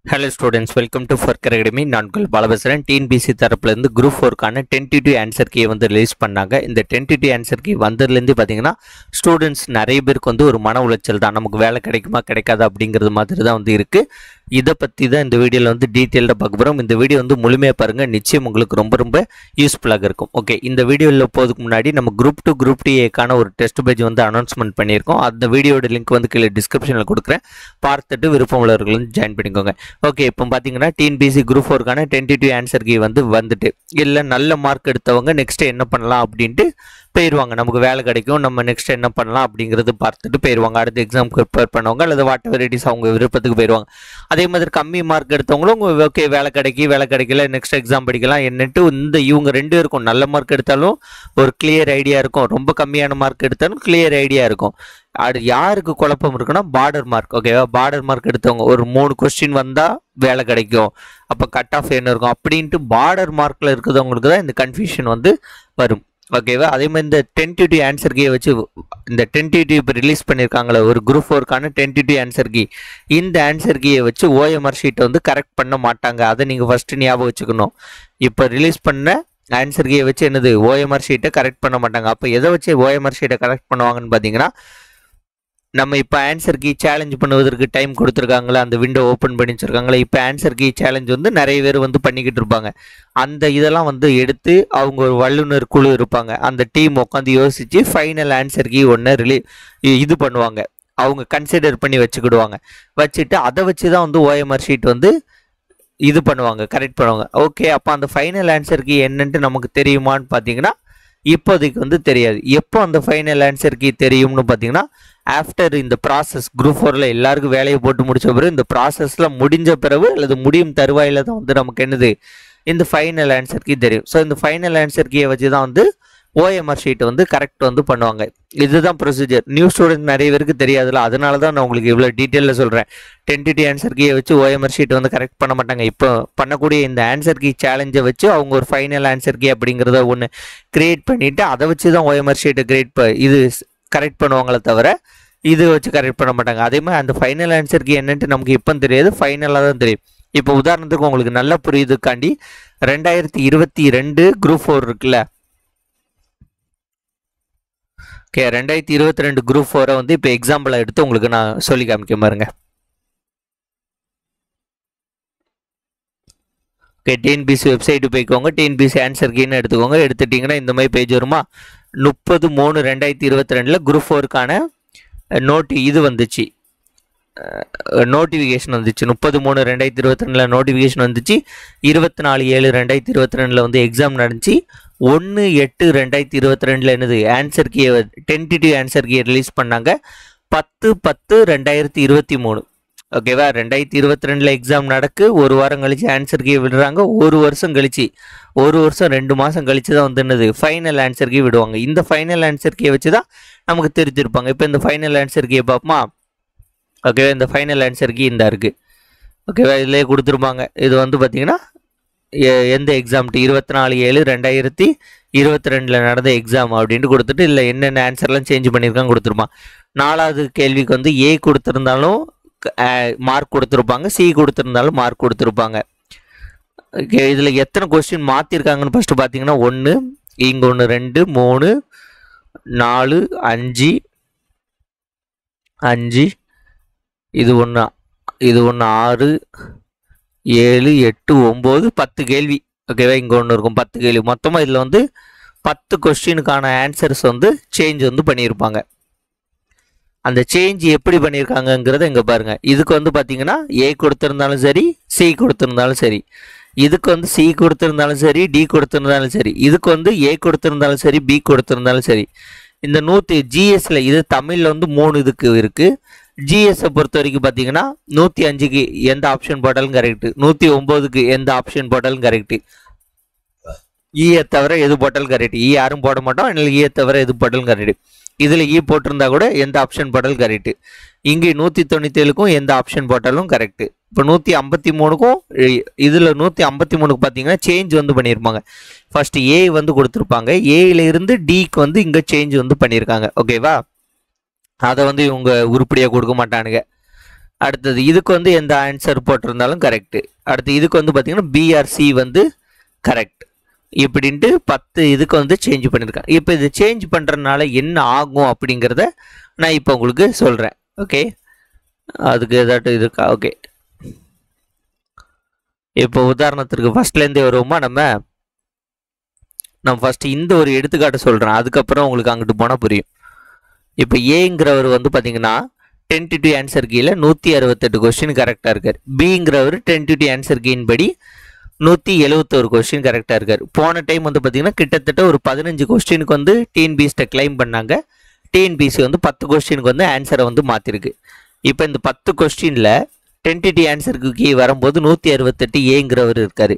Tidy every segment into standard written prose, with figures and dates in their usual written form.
Hello students, welcome to Furker Academy. நான் உங்கள் பாலபசரன். TNPSC தரப்புல இருந்து குரூப் 4க்கான டென்டேட்டிவ் ஆன்சர் கீ வந்து ரிலீஸ் பண்ணாங்க. இந்த டென்டேட்டிவ் ஆன்சர் கீ வந்ததுலேருந்து பார்த்தீங்கன்னா ஸ்டூடெண்ட்ஸ் நிறைய பேருக்கு வந்து ஒரு மன உளைச்சல் தான், நமக்கு வேலை கிடைக்குமா கிடைக்காதா அப்படிங்கிறது மாதிரி தான் வந்து இருக்கு. இதை பற்றி தான் இந்த வீடியோவில் வந்து டீட்டெயில்டாக பார்க்க போகிறோம். இந்த வீடியோ வந்து முழுமையாக பாருங்கள், நிச்சயம் உங்களுக்கு ரொம்ப யூஸ்ஃபுல்லாக இருக்கும். ஓகே, இந்த வீடியோவில் போகிறதுக்கு முன்னாடி நம்ம குரூப் 2 குரூப் டிஏக்கான ஒரு டெஸ்ட் பேஜ் வந்து அனௌன்ஸ்மெண்ட் பண்ணியிருக்கோம். அந்த வீடியோட லிங்க் வந்து கீழே டிஸ்கிரிப்ஷனில் கொடுக்குறேன், பார்த்துட்டு விருப்பம் உள்ளவர்கள் வந்து ஜாயின் பண்ணிக்கோங்க. ஓகே, இப்போ பார்த்தீங்கன்னா டிஎன்பிஎஸ்சி குரூப் 4க்கான டென்டேட்டிவ் ஆன்சர் கீ வந்துட்டு இல்லை நல்ல மார்க் எடுத்தவங்க நெக்ஸ்ட் என்ன பண்ணலாம் அப்படின்ட்டு போயிடுவாங்க. நமக்கு வேலை கிடைக்கும், நம்ம நெக்ஸ்ட் என்ன பண்ணலாம் அப்படிங்கிறது பார்த்துட்டு போயிடுவாங்க. அடுத்த எக்ஸாம் ப்ரிப்பேர் பண்ணவங்க அல்லது வாட் எவர் இட் இஸ் அவங்க விருப்பத்துக்கு போயிடுவாங்க. அதே மாதிரி கம்மி மார்க் எடுத்தவங்களும் ஓகே வேலை கிடைக்கல நெக்ஸ்ட் எக்ஸாம் படிக்கலாம் என்னட்டு இவங்க ரெண்டு பேருக்கும் நல்ல மார்க் எடுத்தாலும் ஒரு கிளியர் ஐடியா இருக்கும், ரொம்ப கம்மியான மார்க் எடுத்தாலும் கிளியர் ஐடியா இருக்கும். அது யாருக்கு குழப்பம் இருக்குன்னா பார்டர் மார்க். ஓகேவா, பார்டர் மார்க் எடுத்தவங்க ஒரு 3 கொஸ்டின் வந்தால் வேலை கிடைக்கும், அப்போ கட் ஆஃப் என்ன இருக்கும் அப்படின்ட்டு பார்டர் மார்க்கில் இருக்கிறவங்களுக்கு தான் இந்த கன்ஃபியூஷன் வந்து வரும். ஓகேவா, அதே மாதிரி இந்த டென்டேட்டிவ் ஆன்சர் கீயை வச்சு இந்த டென்டேட்டிவ் இப்போ ரிலீஸ் பண்ணியிருக்காங்களே ஒரு குரூப் 4க்கான டென்டேட்டிவ் ஆன்சர் கீ, இந்த ஆன்சர் கீயை வச்சு ஓஎம்ஆர் ஷீட்டை வந்து கரெக்ட் பண்ண மாட்டாங்க. அதை நீங்கள் ஃபஸ்ட்டு ஞாபகம் வச்சுக்கணும். இப்போ ரிலீஸ் பண்ண ஆன்சர் கீயை வச்சு என்னது ஓஎம்ஆர் ஷீட்டை கரெக்ட் பண்ண மாட்டாங்க. அப்போ எதை வச்சு ஓஎம்ஆர் ஷீட்டை கரெக்ட் பண்ணுவாங்கன்னு பார்த்தீங்கன்னா, நம்ம இப்போ ஆன்சர் கீ சேலஞ்ச் பண்ணுவதற்கு டைம் கொடுத்துருக்காங்களா, அந்த விண்டோ ஓப்பன் பண்ணி வச்சுருக்காங்களா, இப்போ ஆன்சர் கீ சேலஞ்ச் வந்து நிறைய பேர் வந்து பண்ணிக்கிட்டு இருப்பாங்க. அந்த இதெல்லாம் வந்து எடுத்து அவங்க ஒரு வல்லுநர் குழு இருப்பாங்க, அந்த டீம் உட்காந்து யோசித்து ஃபைனல் ஆன்சர் கீ ஒன்று இது பண்ணுவாங்க. அவங்க கன்சிடர் பண்ணி வச்சுட்டு அதை வச்சு தான் வந்து ஓஎம்ஆர் ஷீட் வந்து இது பண்ணுவாங்க, கரெக்ட் பண்ணுவாங்க. ஓகே, அப்போ அந்த ஃபைனல் ஆன்சர் கீ என்னன்ட்டு நமக்கு தெரியுமான்னு பார்த்தீங்கன்னா இப்போதைக்கு வந்து தெரியாது. எப்போ அந்த ஃபைனல் ஆன்சர் கீ தெரியும்னு பார்த்தீங்கன்னா ஆஃப்டர் இந்த ப்ராசஸ் குரூப் 4ல் எல்லாருக்கும் வேலையை போட்டு முடிச்ச பிறகு இந்த ப்ராசஸ்லாம் முடிஞ்ச பிறகு அல்லது முடியும் தருவாயில் தான் வந்து நமக்கு என்னது இந்த ஃபைனல் ஆன்சர் கீ தெரியும். ஸோ இந்த ஃபைனல் ஆன்சர் கீயை வச்சு தான் வந்து ஓஎம்ஆர் ஷீட்டை வந்து கரெக்ட் வந்து பண்ணுவாங்க. இதுதான் ப்ரொசீஜர். நியூ ஸ்டூடெண்ட் நிறைய பேருக்கு தெரியாதுல்ல, அதனால தான் நான் உங்களுக்கு இவ்வளோ டீட்டெயிலில் சொல்கிறேன். டென்டேட்டிவ் ஆன்சர் கீயை வச்சு ஓஎம்ஆர் ஷீட்டை வந்து கரெக்ட் பண்ண மாட்டாங்க. இப்போ பண்ணக்கூடிய இந்த ஆன்சர் கீ சேலஞ்சை வச்சு அவங்க ஒரு ஃபைனல் ஆன்சர் கீ அப்படிங்கிறத ஒன்று கிரியேட் பண்ணிவிட்டு அதை வச்சு தான் ஓஎம்ஆர் ஷீட்டை இது கரெக்ட் பண்ணுவாங்களே தவிர இது வச்சு கரெக்ட் பண்ண மாட்டாங்க. அதே மாதிரி அந்த ஃபைனல் ஆன்சர் கீ என்னன்ட்டு நமக்கு இப்போ தெரியாது, ஃபைனலாக தான் தெரியும். இப்போ உதாரணத்துக்கு உங்களுக்கு நல்லா புரியுதுக்காண்டி 2022 குரூப் 4 இருக்குல்ல, ஓகே 2022 குரூப் 4 வந்து இப்போ எக்ஸாம்பிளாக எடுத்து உங்களுக்கு நான் சொல்லி காமிக்க பாருங்க. ஓகே, டிஎன்பிஎஸ்சி வெப்சைட்டு போய்க்கோங்க, டிஎன்பிஎஸ்சி ஆன்சர் கீன்னு எடுத்துக்கோங்க. எடுத்துட்டிங்கன்னா இந்த மாதிரி பேஜ் வருமா. 30/3/2022 குரூப் 4க்கான இது வந்துச்சு, நோட்டிஃபிகேஷன் வந்துச்சு. 30/3/2022 நோட்டிஃபிகேஷன் வந்துச்சு. 24/7/2022 வந்து எக்ஸாம் நடந்துச்சு. 1/8/2022 என்னது answer key tentative answer key release பண்ணாங்க. 10/10/2023 ஓகேவா. 2022 எக்ஸாம் நடக்கு, ஒரு வாரம் கழிச்சு ஆன்சர் கீ விடுறாங்க. ஒரு வருஷம் 2 மாதம் கழிச்சு தான் வந்து என்னது ஃபைனல் ஆன்சர் கீ விடுவாங்க. இந்த ஃபைனல் ஆன்சர் கீயை வச்சு தான் நமக்கு தெரிஞ்சிருப்பாங்க. இப்போ இந்த ஃபைனல் ஆன்சர் கீயை பார்ப்போமா. ஓகேவா, இந்த ஃபைனல் ஆன்சர் கீ இந்த இருக்குது. ஓகேவா, இதிலே கொடுத்துருப்பாங்க. இது வந்து பார்த்தீங்கன்னா எந்த எக்ஸாம்ட்டு 24/7/2022 நடந்த எக்ஸாம் அப்படின்ட்டு கொடுத்துட்டு இல்லை என்னென்ன ஆன்சர்லாம் சேஞ்ச் பண்ணியிருக்காங்க கொடுத்துருப்பான். 4வது கேள்விக்கு வந்து ஏ கொடுத்துருந்தாலும் மார்க் கொடுத்துருப்பாங்க, சி கொடுத்துருந்தாலும் மார்க் கொடுத்துருப்பாங்க. ஓகே, இதில் எத்தனை கொஸ்டின் மாற்றிருக்காங்கன்னு ஃபஸ்ட்டு பார்த்தீங்கன்னா 1 இங்கே 1 2 3 4 5 இது 1 6 7 8 9 10 கேள்வி. ஓகேவா, இங்கே 1 இருக்கும் 10 கேள்வி. மொத்தமாக இதில் வந்து 10 கொஸ்டினுக்கான ஆன்சர்ஸ் வந்து சேஞ்ச் வந்து பண்ணியிருப்பாங்க. அந்த சேஞ்ச் எப்படி பண்ணியிருக்காங்கங்கிறத இங்கே பாருங்கள். இதுக்கு வந்து பார்த்தீங்கன்னா ஏ கொடுத்துருந்தாலும் சரி, சி கொடுத்துருந்தாலும் சரி, இதுக்கு வந்து சி கொடுத்துருந்தாலும் சரி, டி கொடுத்துருந்தாலும் சரி, இதுக்கு வந்து ஏ கொடுத்துருந்தாலும் சரி, பி கொடுத்துருந்தாலும் சரி. இந்த 100 ஜிஎஸ்ல இது தமிழில் வந்து 3 இதுக்கு இருக்குது. ஜிஎஸ்ஸை பொறுத்த வரைக்கும் பார்த்தீங்கன்னா 105க்கு எந்த ஆப்ஷன் போட்டாலும் கரெக்டு, 109க்கு எந்த ஆப்ஷன் போட்டாலும் கரெக்டு, ஈயை தவிர எது போட்டாலும் கரெக்டு. ஈ யாரும் போட மாட்டோம், அதனால ஈயை தவிர எது போட்டாலும் கரெக்டு. இதில் ஈ போட்டிருந்தா கூட எந்த ஆப்ஷன் போட்டாலும் கரெக்டு. இங்கே 197க்கும் எந்த ஆப்ஷன் போட்டாலும் கரெக்டு. இப்போ 153க்கும் இதில் 153க்கு பார்த்தீங்கன்னா சேஞ்ச் வந்து பண்ணியிருப்பாங்க. ஃபர்ஸ்ட் ஏ வந்து கொடுத்துருப்பாங்க, ஏல இருந்து டிக்கு வந்து இங்கே சேஞ்ச் வந்து பண்ணியிருக்காங்க. ஓகேவா, அதை வந்து இவங்க உருப்படியாக கொடுக்க மாட்டானுங்க. அடுத்தது இதுக்கு வந்து எந்த ஆன்சர் போட்டிருந்தாலும் கரெக்டு. அடுத்து இதுக்கு வந்து பார்த்தீங்கன்னா பிஆர்சி வந்து கரெக்ட் இப்படின்ட்டு 10 இதுக்கு வந்து சேஞ்ச் பண்ணியிருக்கேன். இப்போ இது சேஞ்ச் பண்ணுறதுனால என்ன ஆகும் அப்படிங்கிறத நான் இப்போ உங்களுக்கு சொல்கிறேன். ஓகே, அதுக்கு ஏதாட்டும் இருக்கா? ஓகே, இப்போ உதாரணத்திற்கு ஃபஸ்ட்லேருந்தே வருவோமா? நம்ம ஃபஸ்ட்டு இந்த ஒரு எடுத்துக்காட்டு சொல்கிறேன், அதுக்கப்புறம் உங்களுக்கு அங்கிட்டு போனால் புரியும். இப்போ ஏங்கிறவர் வந்து பார்த்தீங்கன்னா 10 ஆன்சர் கீழே 168 கொஸ்டின் கரெக்டாக இருக்கார். பிங்கிறவர் 10 ஆன்சர் கீன் படி 171 கொஸ்டின் கரெக்டாக இருக்கார். போன டைம் வந்து பார்த்தீங்கன்னா கிட்டத்தட்ட ஒரு 15 கொஸ்டினுக்கு வந்து டிஎன்பிஎஸ்ட்டை கிளைம் பண்ணாங்க. டிஎன்பிஎஸ்சி வந்து 10 கொஸ்டினுக்கு வந்து ஆன்சரை வந்து மாற்றிருக்கு. இப்போ இந்த 10 கொஸ்டினில் 10 ஆன்சருக்கு கீ வரும்போது 168 ஏங்கிறவர் இருக்கார்,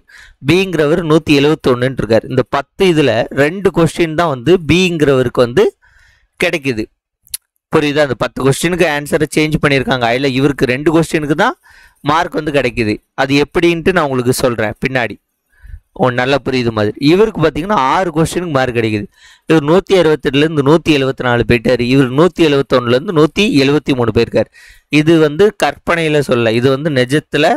பிங்கிறவர் 171 இருக்கார். இந்த 10 இதில் 2 கொஸ்டின் தான் வந்து பிங்கிறவருக்கு வந்து கிடைக்குது. புரியுதா? அந்த 10 கொஸ்டினுக்கு ஆன்சரை சேஞ்ச் பண்ணியிருக்காங்க, அதில் இவருக்கு 2 கொஸ்டினுக்கு தான் மார்க் வந்து கிடைக்குது. அது எப்படின்ட்டு நான் உங்களுக்கு சொல்கிறேன் பின்னாடி, நல்லா புரியுது மாதிரி. இவருக்கு பார்த்தீங்கன்னா 6 கொஸ்டினுக்கு மார்க் கிடைக்குது. இவர் 168லேருந்து 174 போயிட்டார், இவர் 171லேருந்து 173 போயிருக்கார். இது வந்து கற்பனையில் சொல்ல, இது வந்து நிஜத்தில்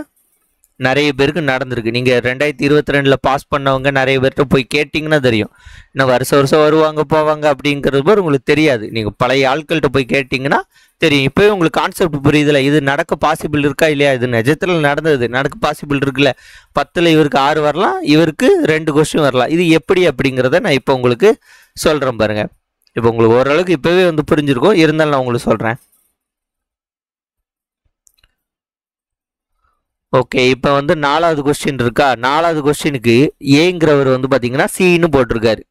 நிறைய பேருக்கு நடந்திருக்கு. நீங்கள் 2022 பாஸ் பண்ணவங்க நிறைய பேர்கிட்ட போய் கேட்டிங்கன்னா தெரியும். இன்னும் வருஷம் வருவாங்க போவாங்க அப்படிங்கிறது பேர் உங்களுக்கு தெரியாது. நீங்கள் பழைய ஆட்கள்கிட்ட போய் கேட்டிங்கன்னா தெரியும். இப்போவே உங்களுக்கு கான்செப்ட் புரியுதுல, இது நடக்க பாசிபிள் இருக்கா இல்லையா? இது நிஜத்தில் நடந்தது, நடக்க பாசிபிள் இருக்குல்ல. 10ல் இவருக்கு 6 வரலாம், இவருக்கு 2 கொஸ்டின் வரலாம். இது எப்படி அப்படிங்கிறத நான் இப்போ உங்களுக்கு சொல்கிறேன் பாருங்கள். இப்போ உங்களுக்கு ஓரளவுக்கு இப்போவே வந்து புரிஞ்சிருக்கும், இருந்தாலும் நான் உங்களுக்கு சொல்கிறேன். ஓகே, இப்போ வந்து 4வது கொஸ்டின் இருக்கா? 4வது கொஸ்டினுக்கு ஏங்கிறவர் வந்து பார்த்தீங்கன்னா சின்னு போட்டிருக்காரு.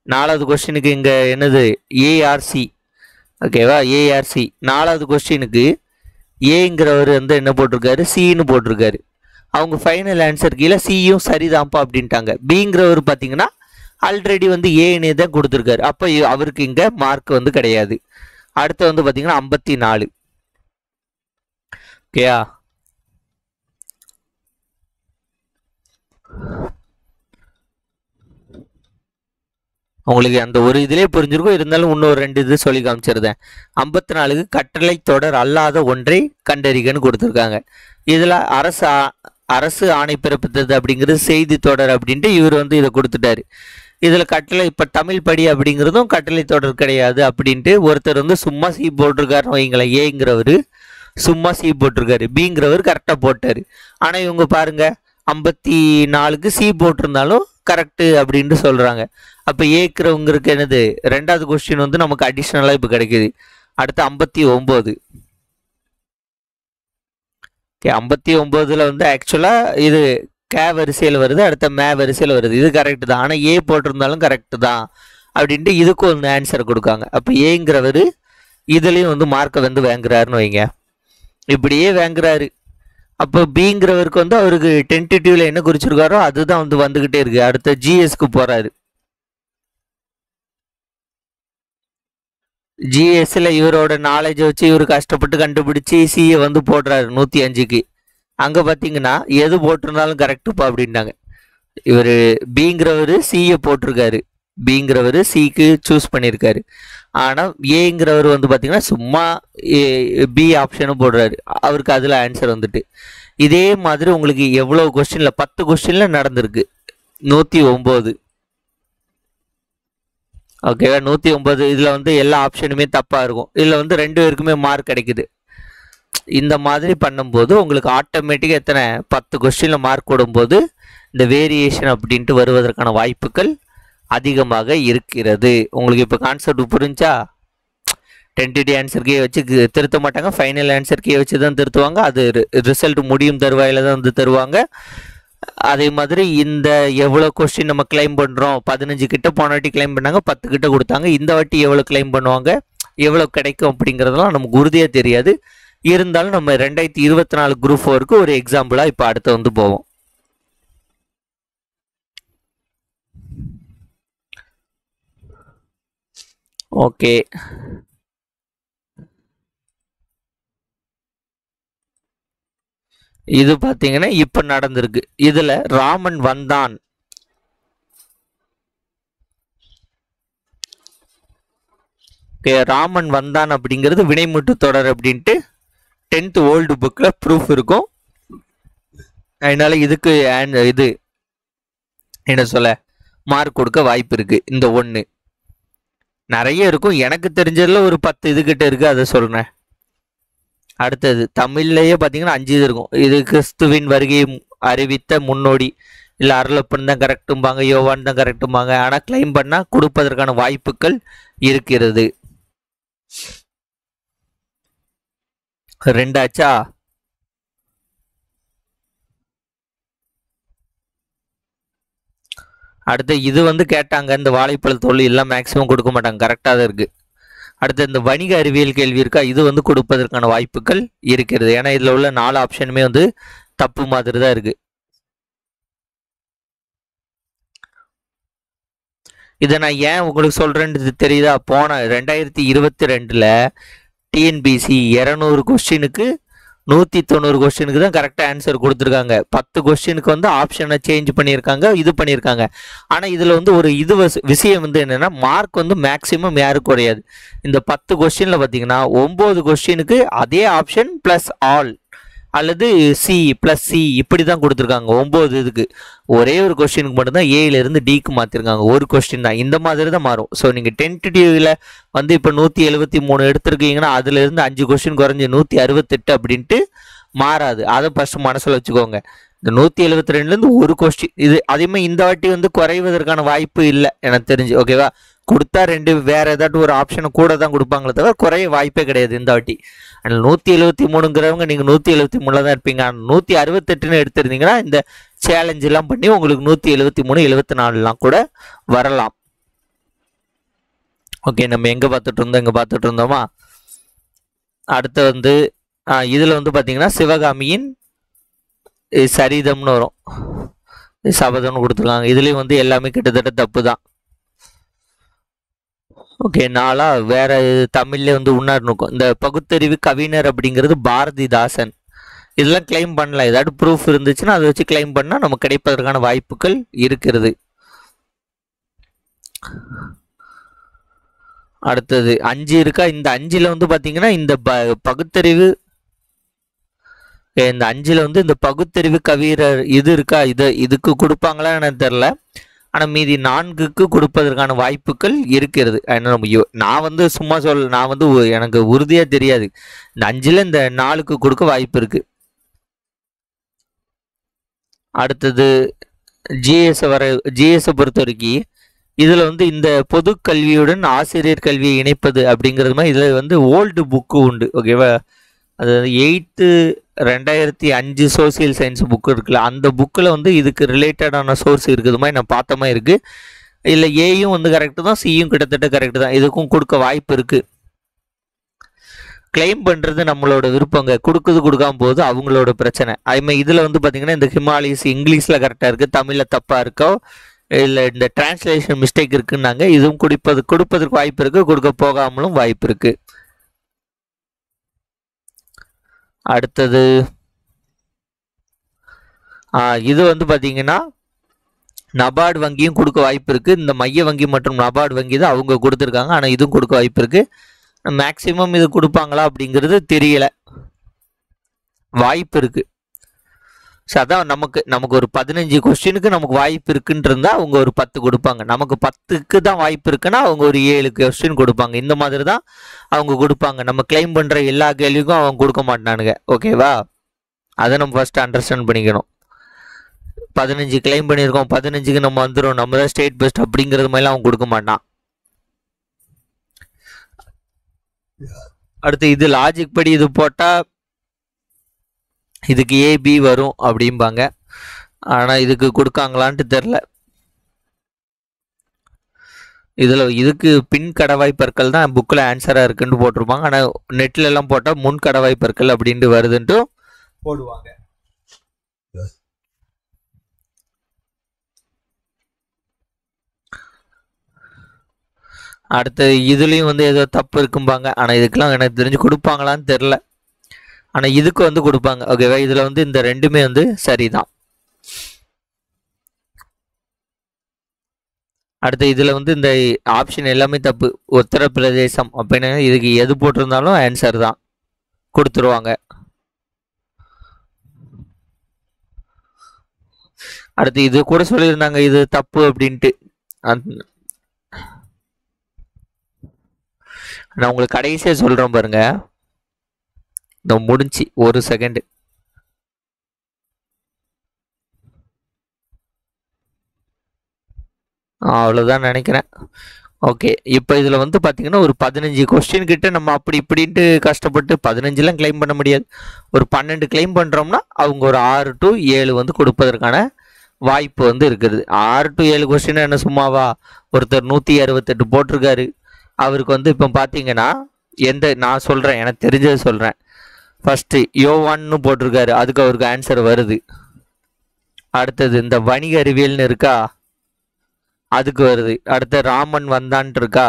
4வது கொஸ்டினுக்கு இங்கே என்னது? ஏஆர்சி. ஓகேவா? ஏஆர்சி. 4வது கொஸ்டினுக்கு ஏங்கிறவர் வந்து என்ன போட்டிருக்காரு? சின்னு போட்டிருக்காரு. அவங்க ஃபைனல் ஆன்சர் கீழே சியும் சரிதான்ப்பா அப்படின்ட்டாங்க. பிங்கிறவர் பார்த்தீங்கன்னா ஆல்ரெடி வந்து ஏன்னே தான் கொடுத்துருக்காரு. அப்போ அவருக்கு இங்கே மார்க் வந்து கிடையாது. அடுத்து வந்து பார்த்தீங்கன்னா 54. ஓகேயா? உங்களுக்கு அந்த ஒரு இதிலே புரிஞ்சிருக்கும், இருந்தாலும் இன்னொரு 2 இது சொல்லி காமிச்சிருந்தேன். 54க்கு கட்டளை தொடர் அல்லாத ஒன்றை கண்டறிகன்னு கொடுத்துருக்காங்க. இதில் அரசு ஆணை பிறப்பித்தது அப்படிங்கிறது செய்தி தொடர் அப்படின்ட்டு இவர் வந்து இதை கொடுத்துட்டாரு. இதில் கட்டளை இப்போ தமிழ் படி அப்படிங்கிறதும் கட்டளை தொடர் கிடையாது அப்படின்ட்டு ஒருத்தர் வந்து சும்மா சி போட்டிருக்காருன்னு வைங்களேன். ஏங்கிறவர் சும்மா சி போட்டிருக்காரு, பிங்கிறவர் கரெக்டாக போட்டார். ஆனால் இவங்க பாருங்க 54க்கு சி போட்டிருந்தாலும் கரெக்டு அப்படின்ட்டு சொல்கிறாங்க. அப்போ ஏக்கிறவங்களுக்கு என்னது? 2வது கொஸ்டின் வந்து நமக்கு அடிஷ்னலாக இப்போ கிடைக்குது. அடுத்து 59. ஓகே, 59ல் வந்து ஆக்சுவலாக இது கே வரிசையில் வருது, அடுத்த மே வரிசையில் வருது. இது கரெக்டு தான், ஆனால் ஏ போட்டிருந்தாலும் கரெக்டு தான் அப்படின்ட்டு இதுக்கும் வந்து ஆன்சர் கொடுக்காங்க. அப்போ ஏங்கிறவர் இதுலேயும் வந்து மார்க்கை வந்து வாங்குறாருன்னு வைங்க, இப்படியே வாங்குறாரு. அப்போ பிங்கிறவருக்கு வந்து அவருக்கு டென்டேட்டிவ்ல என்ன குறிச்சிருக்காரோ அதுதான் வந்து வந்துக்கிட்டே இருக்கு. அடுத்த ஜிஎஸ்க்கு போகிறாரு. ஜிஎஸ்ல இவரோட நாலேஜை வச்சு இவர் கஷ்டப்பட்டு கண்டுபிடிச்சி சியை வந்து போடுறாரு 105க்கு. அங்கே பார்த்தீங்கன்னா எது போட்டிருந்தாலும் கரெக்டுப்பா அப்படின்ட்டாங்க. இவர் பிங்கிறவர் சியை போட்டிருக்காரு, பிங்கிறவர் சிக்கு சூஸ் பண்ணியிருக்காரு. ஆனால் ஏங்கிறவர் வந்து பார்த்தீங்கன்னா சும்மா பி ஆப்ஷனும் போடுறாரு, அவருக்கு அதில் ஆன்சர் வந்துட்டு. இதே மாதிரி உங்களுக்கு எவ்வளோ கொஸ்டினில் 10 கொஸ்டினில் நடந்திருக்கு. 109. ஓகேவா? 109 இதில் வந்து எல்லா ஆப்ஷனுமே தப்பாக இருக்கும். இதில் வந்து 2 பேருக்குமே மார்க் கிடைக்குது. இந்த மாதிரி பண்ணும்போது உங்களுக்கு ஆட்டோமேட்டிக்காக எத்தனை 10 கொஸ்டினில் மார்க் போடும்போது இந்த வேரியேஷன் அப்படின்ட்டு வருவதற்கான வாய்ப்புகள் அதிகமாக இருக்கிறது. உங்களுக்கு இப்போ கான்செப்ட் புரிஞ்சா? டென்டேட்டிவ் ஆன்சர் கீயை வச்சு திருத்த மாட்டாங்க, ஃபைனல் ஆன்சர் கீயை வச்சு தான் திருத்துவாங்க. அது ரிசல்ட் முடியும் தருவாயில் தான் வந்து தருவாங்க. அதே மாதிரி இந்த எவ்வளோ கொஸ்டின் நம்ம கிளைம் பண்ணுறோம், 15 கிட்ட போன வாட்டி கிளைம் பண்ணாங்க, 10 கிட்ட கொடுத்தாங்க. இந்த வாட்டி எவ்வளோ கிளைம் பண்ணுவாங்க, எவ்வளோ கிடைக்கும் அப்படிங்கிறதெல்லாம் நமக்கு உறுதியாக தெரியாது. இருந்தாலும் நம்ம 2024 குரூப் 4க்கு ஒரு எக்ஸாம்பிளாக இப்போ அடுத்து வந்து போவோம். ஓகே, இது பார்த்தீங்கன்னா இப்போ நடந்திருக்கு. இதில் ராமன் வந்தான். ஓகே, ராமன் வந்தான் அப்படிங்கிறது வினைமுற்று தொடர் அப்படின்ட்டு 10th ஓல்டு புக்கில் ப்ரூஃப் இருக்கும். அதனால இதுக்கு இது என்ன சொல்ல மார்க் கொடுக்க வாய்ப்பு இருக்குது. இந்த ஒன்று நிறைய இருக்கும், எனக்கு தெரிஞ்சதில் ஒரு 10 இதுகிட்ட இருக்குது, அதை சொல்கிறேன். அடுத்தது தமிழ்லேயே பார்த்தீங்கன்னா 5 இது இருக்கும். இது கிறிஸ்துவின் வருகையை அறிவித்த முன்னோடி, இல்லை அருளப்பன் தான் கரெக்டும்பாங்க, யோவான் தான் கரெக்டும்பாங்க. ஆனால் கிளைம் பண்ணால் கொடுப்பதற்கான வாய்ப்புகள் இருக்கிறது. 2 ஆச்சா? அடுத்து இது வந்து கேட்டாங்க, இந்த வாழைப்பழ தோல் எல்லாம் மேக்ஸிமம் கொடுக்க மாட்டாங்க, கரெக்டாக தான் இருக்குது. அடுத்து இந்த வணிக அறிவியல் கேள்வி இருக்கா, இது வந்து கொடுப்பதற்கான வாய்ப்புகள் இருக்கிறது. ஏன்னா இதில் உள்ள 4 ஆப்ஷனுமே வந்து தப்பு மாதிரி தான் இருக்குது. இதை நான் ஏன் உங்களுக்கு சொல்கிறேன்னு தெரியுதா? போன 2022 டிஎன்பிசி 200 கொஸ்டினுக்கு 190 கொஸ்டினுக்கு தான் கரெக்டாக ஆன்சர் கொடுத்துருக்காங்க. 10 கொஸ்டினுக்கு வந்து ஆப்ஷனை சேஞ்ச் பண்ணியிருக்காங்க, இது பண்ணியிருக்காங்க. ஆனால் இதில் வந்து ஒரு விஷயம் வந்து என்னென்னா, மார்க் வந்து மேக்ஸிமம் யாருக்கு குறையாது. இந்த 10 கொஸ்டினில் பார்த்தீங்கன்னா 9 கொஸ்டினுக்கு அதே ஆப்ஷன் ப்ளஸ் ஆல் அல்லது சி ப்ளஸ் சி இப்படி தான் கொடுத்துருக்காங்க. 9 இதுக்கு ஒரே ஒரு கொஸ்டினுக்கு மட்டும்தான் ஏலேருந்து டிக்கு மாற்றிருக்காங்க, ஒரு கொஸ்டின் தான். இந்த மாதிரி தான் மாறும். ஸோ நீங்கள் டென்டேட்டிவில் வந்து இப்போ 173 எடுத்துருக்கீங்கன்னா அதுலேருந்து 5 கொஸ்டின் குறைஞ்சி 168 அப்படின்ட்டு மாறாது. அதை ஃபஸ்ட்டு மனசில் வச்சுக்கோங்க. இந்த 172லேருந்து ஒரு கொஸ்டின் இது அதேமாதிரி இந்த வாட்டி வந்து குறைவதற்கான வாய்ப்பு இல்லை எனக்கு தெரிஞ்சு. ஓகேவா? கொடுத்தா 2 வேறு ஏதாட்டும் ஒரு ஆப்ஷனை கூட தான் கொடுப்பாங்களே தவிர குறைய வாய்ப்பே கிடையாது இந்த வாட்டி. அதில் 173ங்கிறவங்க நீங்கள் 173 தான் இருப்பீங்க. 168ன்னு எடுத்திருந்தீங்கன்னா இந்த சேலஞ்செல்லாம் பண்ணி உங்களுக்கு 173 74லாம் கூட வரலாம். ஓகே, நம்ம எங்கே பார்த்துட்டு இருந்தோமா? அடுத்து வந்து இதில் வந்து பார்த்தீங்கன்னா சிவகாமியின் சரிதம்னு வரும், சபதம்னு கொடுத்துருக்காங்க. இதுலேயும் வந்து எல்லாமே கிட்டத்தட்ட தப்பு தான். ஓகே, நாளா வேற தமிழ்ல வந்து உன்னார் இருக்கும். இந்த பகுத்தறிவு கவிஞர் அப்படிங்கிறது பாரதிதாசன். இதெல்லாம் கிளைம் பண்ணலாம். ஏதாவது ப்ரூஃப் இருந்துச்சுன்னா அதை வச்சு கிளைம் பண்ணால் நமக்கு கிடைப்பதற்கான வாய்ப்புகள் இருக்கிறது. அடுத்தது 5 இருக்கா? இந்த 5ல் வந்து பார்த்தீங்கன்னா இந்த பகுத்தறிவு, இந்த 5ல் வந்து இந்த பகுத்தறிவு கவிஞர் இது இருக்கா? இதுக்கு கொடுப்பாங்களா எனக்கு தெரில. ஆனால் மீதி 4க்கு கொடுப்பதற்கான வாய்ப்புகள் இருக்கிறது. நான் வந்து சும்மா நான் வந்து எனக்கு உறுதியாக தெரியாது. இந்த 5ல் இந்த 4க்கு கொடுக்க வாய்ப்பு இருக்குது. அடுத்தது ஜிஎஸை பொறுத்த வரைக்கும் இதில் வந்து இந்த பொது கல்வியுடன் ஆசிரியர் கல்வியை இணைப்பது அப்படிங்கிறது மாதிரி இதில் வந்து ஓல்டு புக்கு உண்டு. ஓகேவா? அதாவது 8th 2005 சோசியல் சயின்ஸ் புக்கு இருக்குல்ல, அந்த புக்கில் வந்து இதுக்கு ரிலேட்டடான சோர்ஸ் இருக்குது மாதிரி நான் பார்த்த மாதிரி இருக்குது. இல்லை ஏயும் வந்து கரெக்டு தான், சியும் கிட்டத்தட்ட கரெக்டு தான். இதுக்கும் கொடுக்க வாய்ப்பு இருக்குது. கிளைம் பண்ணுறது நம்மளோட விருப்பங்க, கொடுக்காம போது அவங்களோட பிரச்சனை. அதுமாதிரி இதில் வந்து பார்த்திங்கன்னா இந்த ஹிமாலயஸ் இங்கிலீஷில் கரெக்டாக இருக்குது, தமிழில் தப்பாக இருக்கோ இல்லை இந்த டிரான்ஸ்லேஷன் மிஸ்டேக் இருக்குன்னாங்க. இதுவும் கொடுப்பதற்கு வாய்ப்பு இருக்குது, கொடுக்க போகாமலும் வாய்ப்பு இருக்குது. அடுத்தது இது வந்து பார்த்தீங்கன்னா நபார்டு வங்கியும் கொடுக்க வாய்ப்பு இருக்குது. இந்த மைய வங்கி மற்றும் நபார்டு வங்கி தான் அவங்க கொடுத்துருக்காங்க, ஆனால் இதுவும் கொடுக்க வாய்ப்பு இருக்குது. மேக்சிமம் இது கொடுப்பாங்களா அப்படிங்கிறது தெரியல, வாய்ப்பு இருக்குது. ஸோ அதான் நமக்கு ஒரு 15 கொஸ்டினுக்கு நமக்கு வாய்ப்பு இருக்குன்னு இருந்தால் அவங்க ஒரு 10 கொடுப்பாங்க. நமக்கு 10க்கு தான் வாய்ப்பு இருக்குன்னா அவங்க ஒரு 7 கொஸ்டின் கொடுப்பாங்க. இந்த மாதிரி தான் அவங்க கொடுப்பாங்க. நம்ம கிளைம் பண்ணுற எல்லா கேள்விக்கும் அவங்க கொடுக்க மாட்டானுங்க. ஓகேவா? அதை நம்ம ஃபஸ்ட்டு அண்டர்ஸ்டாண்ட் பண்ணிக்கணும். 15 கிளைம் பண்ணியிருக்கோம், 15க்கு நம்ம வந்துடும், நம்ம தான் ஸ்டேட் பெஸ்ட் அப்படிங்கிறது மாதிரிலாம் அவன் கொடுக்க மாட்டான். அடுத்து இது லாஜிக் படி இது போட்டால் இதுக்கு ஏபி வரும் அப்படிம்பாங்க. ஆனால் இதுக்கு கொடுக்காங்களான்ட்டு தெரில. இதுக்கு பின் கடவாய் பற்கள் தான் புக்கில் ஆன்சராக இருக்குன்னு போட்டிருப்பாங்க. ஆனால் நெட்டில் எல்லாம் போட்டால் முன் கடவாய் பற்கள் அப்படின்ட்டு வருதுன்ட்டு போடுவாங்க. அடுத்து இதுலேயும் வந்து ஏதோ தப்பு இருக்கும்பாங்க. ஆனால் இதுக்கெல்லாம் எனக்கு தெரிஞ்சு கொடுப்பாங்களான்னு தெரில. ஆனால் இதுக்கு வந்து கொடுப்பாங்க. ஓகேவா? இதில் வந்து இந்த 2மே வந்து சரிதான். அடுத்து இதில் வந்து இந்த ஆப்ஷன் எல்லாமே தப்பு. உத்தரப்பிரதேசம் அப்படின்னா இதுக்கு எது போட்டிருந்தாலும் ஆன்சர் தான் கொடுத்துருவாங்க. அடுத்து இது கூட சொல்லியிருந்தாங்க இது தப்பு அப்படின்ட்டு. நான் உங்களுக்கு கடைசியா சொல்றேன் பாருங்க. முடிஞ்சு ஒரு செகண்ட். அவ்வளோதான் நினைக்கிறேன். ஓகே, இப்போ இதில் வந்து பார்த்தீங்கன்னா ஒரு 15 கொஸ்டின் கிட்ட நம்ம அப்படி இப்படின்ட்டு கஷ்டப்பட்டு 15லாம் கிளைம் பண்ண முடியாது. ஒரு 12 கிளைம் பண்ணுறோம்னா அவங்க ஒரு 6 to 7 வந்து கொடுப்பதற்கான வாய்ப்பு வந்து இருக்குது. 6 to 7 கொஸ்டின் என்ன சும்மாவா? ஒருத்தர் 168 போட்டிருக்காரு. அவருக்கு வந்து இப்போ பார்த்தீங்கன்னா நான் சொல்கிறேன், எனக்கு தெரிஞ்சது சொல்கிறேன். ஃபஸ்ட்டு யோவான்னு போட்டிருக்காரு, அதுக்கு அவருக்கு ஆன்சர் வருது. அடுத்தது இந்த வணிக அறிவியல்னு இருக்கா, அதுக்கு வருது. அடுத்த ராமன் வந்தான்ட்டு இருக்கா,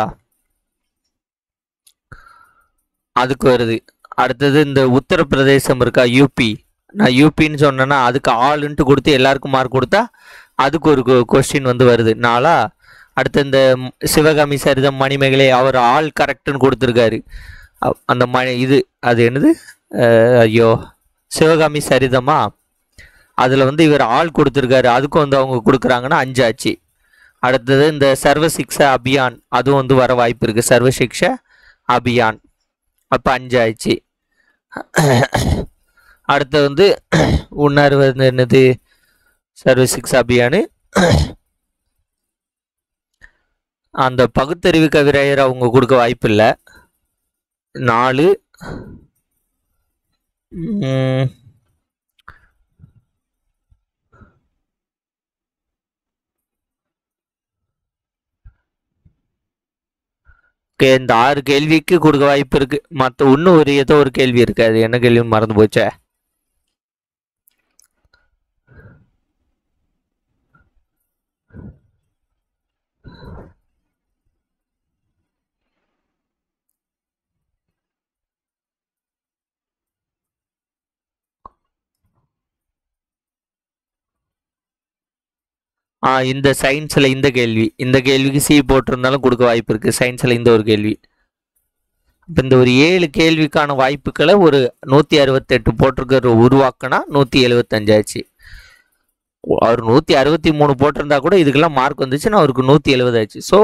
அதுக்கு வருது. அடுத்தது இந்த உத்தரப்பிரதேசம் இருக்கா, யூபி. நான் யூபின்னு சொன்னேன்னா அதுக்கு ஆளுன்ட்டு கொடுத்து எல்லாருக்கும் மார்க் கொடுத்தா அதுக்கு ஒரு கொஸ்டின் வந்து வருது 4. அடுத்து இந்த சிவகாமி சரிதம் மணிமேகலை அவர் ஆள் கரெக்டுன்னு கொடுத்துருக்காரு. அந்த இது அது என்னது, ஐயோ சிவகாமி சரிதமா, அதில் வந்து இவர் ஆள் கொடுத்துருக்காரு, அதுக்கும் வந்து அவங்க கொடுக்குறாங்கன்னா 5 ஆச்சு. அடுத்தது இந்த சர்வசிக்ஷா அபியான், அதுவும் வந்து வர வாய்ப்பு இருக்குது. சர்வசிக்ஷா அபியான், அப்போ 5 ஆயிடுச்சு. அடுத்து வந்து உணர்வு என்னது, சர்வசிக்ஷா அபியானு. அந்த பகுத்தறிவு கவிராயர் அவங்க கொடுக்க வாய்ப்பு இல்லை. 4. இந்த 6 கேள்விக்கு கொடுக்க வாய்ப்பு இருக்கு. மற்ற இன்னும் ஏதோ ஒரு கேள்வி இருக்கு, அது என்ன கேள்வின்னு மறந்து போச்சே. இந்த சயின்ஸில் இந்த கேள்விக்கு சி போட்டிருந்தாலும் கொடுக்க வாய்ப்பு இருக்குது. சயின்ஸில் இந்த ஒரு கேள்வி. இப்போ இந்த ஒரு 7 கேள்விக்கான வாய்ப்புகளை ஒரு 168 போட்டிருக்கிற உருவாக்கினா 175 ஆச்சு. அவர் 163 போட்டிருந்தா கூட இதுக்கெல்லாம் மார்க் வந்துச்சுன்னா அவருக்கு 170 ஆச்சு. ஸோ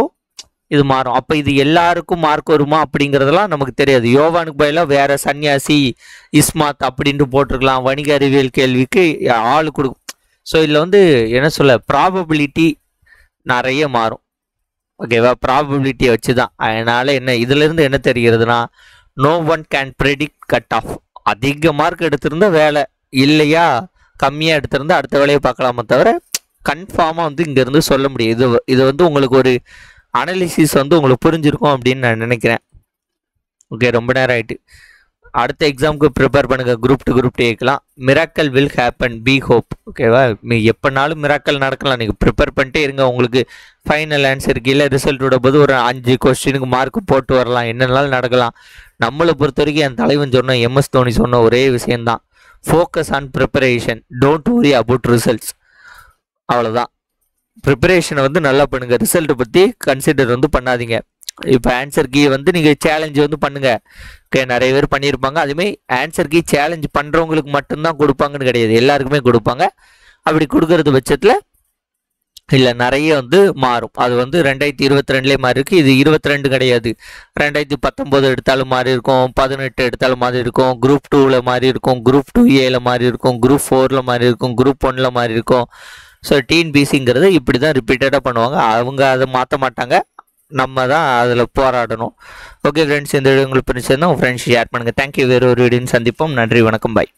இது மாறும். அப்போ இது எல்லாருக்கும் மார்க் வருமா அப்படிங்கிறதெல்லாம் நமக்கு தெரியாது. யோவானுக்கு பதிலாக வேற சன்னியாசி இஸ்மாத் அப்படின்ட்டு போட்டிருக்கலாம். வணிக அறிவியல் கேள்விக்கு ஆள் கொடுக்கும். ஸோ இதில் வந்து என்ன சொல்ல, ப்ராபபிலிட்டி நிறைய மாறும். ஓகேவா, ப்ராபபிலிட்டியை வச்சு தான். அதனால இதுலேருந்து என்ன தெரிகிறதுனா, no one can predict cut off. அதிக மார்க் எடுத்திருந்தா வேலை, இல்லையா கம்மியாக எடுத்திருந்தா அடுத்த வேலையை பார்க்கலாமே தவிர கன்ஃபார்மாக வந்து இங்கேருந்து சொல்ல முடியும். இது வந்து உங்களுக்கு ஒரு அனாலிசிஸ் வந்து உங்களுக்கு புரிஞ்சிருக்கும் அப்படின்னு நான் நினைக்கிறேன். ஓகே, ரொம்ப நேரம் ஆயிட்டு. அடுத்த எக்ஸாமுக்கு ப்ரிப்பேர் பண்ணுங்கள். Group 2 group 2 miracle will happen, be hope. ஓகேவா, எப்போனாலும் மிராக்கல் நடக்கலாம். நீங்கள் ப்ரிப்பேர் பண்ணிட்டே இருங்க. உங்களுக்கு ஃபைனல் ஆன்சருக்கு இல்லை ரிசல்ட் விட போது ஒரு 5 கொஸ்டினுக்கு மார்க் போட்டு வரலாம், என்னென்னாலும் நடக்கலாம். நம்மளை பொறுத்த வரைக்கும் என் தலைவன் சொன்ன MS தோனி சொன்ன ஒரே விஷயம்தான், focus on preparation, don't worry about results. அவ்வளோதான். ப்ரிப்பரேஷனை வந்து நல்லா பண்ணுங்கள், ரிசல்ட்டை பற்றி கன்சிடர் வந்து பண்ணாதீங்க. இப்போ ஆன்சர் கீ வந்து நீங்கள் சேலஞ்சு வந்து பண்ணுங்கள். ஓகே, நிறைய பேர் பண்ணியிருப்பாங்க. அதுமாதிரி ஆன்சர் கீ சேலஞ்ச் பண்ணுறவங்களுக்கு மட்டும்தான் கொடுப்பாங்கன்னு கிடையாது, எல்லாருக்குமே கொடுப்பாங்க. அப்படி கொடுக்கறது பட்சத்தில் இல்லை நிறைய வந்து மாறும். அது வந்து 2022 மாறி இருக்குது. இது 22 கிடையாது, 2019 எடுத்தாலும் மாறி இருக்கும், 18 எடுத்தாலும் மாறி இருக்கும், குரூப் 2ல் மாறி இருக்கும், குரூப் 2A மாறி இருக்கும், குரூப் 4ல் மாறி இருக்கும், குரூப் 1ல் மாறி இருக்கும். ஸோ டிஎன்பிசிங்கிறது இப்படி தான் ரிப்பீட்டடாக பண்ணுவாங்க. அவங்க அதை மாற்ற மாட்டாங்க, நம்ம தான் அதில் போராடணும். ஓகே ஃப்ரெண்ட்ஸ், இந்த வீடியோ உங்களுக்கு பிடிச்சிருந்தா உங்கள் ஃப்ரெண்ட்ஸ் ஷேர் பண்ணுங்கள். தேங்க்யூ. வேறு ஒரு வீடியோன்னு சந்திப்போம். நன்றி, வணக்கம், பாய்.